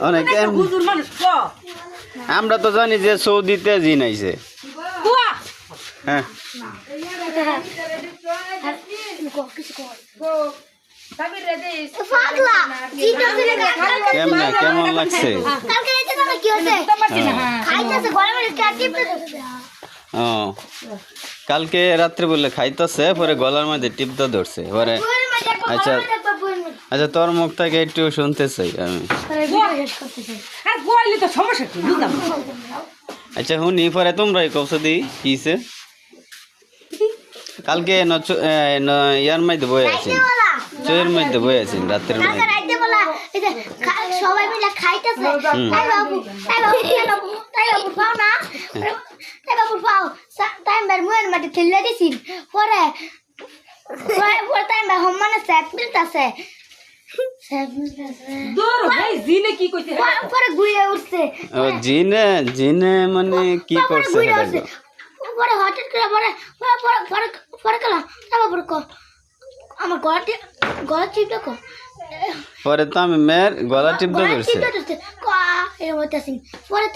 অনেক আমরা তো জানি যে সৌদিতে জিন আইছে হ্যাঁ কেমন লাগছে ও কালকে রাত্রে বললে খাইতেছে পরে গলার মধ্যে টিপটা ধরছে পরে আচ্ছা আচ্ছা তোর মুখ থেকে একটু শুনতে চাই আমি আচ্ছা শুনি পরে তোমরাই কবসা দিই কিসে কালকে ইয়ার মধ্যে বয়ে আছি চোয়ের মধ্যে বয়ে আছি রাত্রের মধ্যে সবাই মিলে খাইতেছে তাই বাবু পাও না তাই বাবু পাও তাই মের মুয়ের মাটি ঠেলে দিছি পরে পরে তাই মে হম্মানে স্যাপ মিলতাছে দূর ভাই জিনে কি কইছে পরে গুইয়ে উঠছে ও জিনে জিনে মানে কি করছে পরে হঠাৎ করে পরে কলা তারপর পরে কো আমার গলা টিপ দেখো পরে তো আমি মেয়ের গলা টিপ ধরছে এর মধ্যে আসি পরে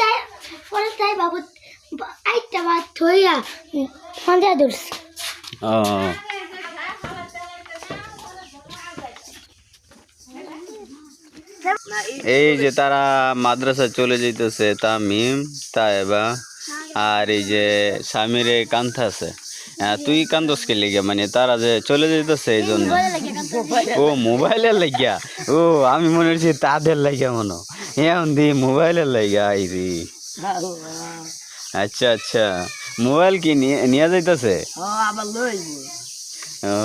তাই বাবু আইটা বাদ থইয়া মাঝে ধরছে ও এই যে তারা মাদ্রাসায় চলে যাইতেছে তামিম তাইবা আর এই যে স্বামীর কান্থা আছে তুই কান্দস কে লেগে মানে তারা যে চলে যাইতেছে এই জন্য ও মোবাইলের লাগিয়া ও আমি মনে হচ্ছে তাদের লাগিয়া মনে এখন দি মোবাইলের লাগিয়া আই রে আচ্ছা আচ্ছা মোবাইল কি নিয়ে যাইতেছে ও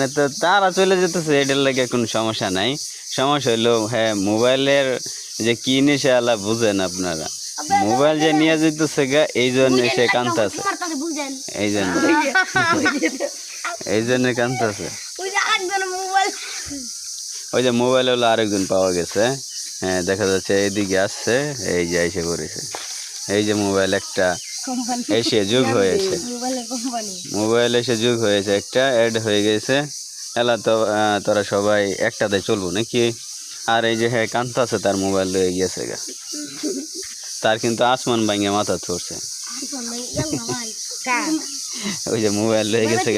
তো তারা চলে যেতেছে এটার লাগে কোনো সমস্যা নাই সমস্যা হইলো হ্যাঁ মোবাইলের যে কি নিশে আলা বুঝেন আপনারা মোবাইল যে নিয়ে যেতেছে গা এই জন্য সে কাঁদতেছে এই জন্য কাঁদতেছে ওই যে মোবাইল হলো আরেকজন পাওয়া গেছে হ্যাঁ দেখা যাচ্ছে এইদিকে আসছে এই যে এসে করেছে এই যে মোবাইল একটা এসে যুগ হয়েছে মোবাইল এসে যুগ হয়েছে একটা অ্যাড হয়ে গেছে এলা তো তোরা সবাই একটাতে চলবো নাকি আর এই যে হ্যাঁ কান্তা আছে তার মোবাইল লয়ে গিয়েছে গা তার কিন্তু আসমান ভাঙে মাথা ধরছে ওই যে মোবাইল লয়ে গেছে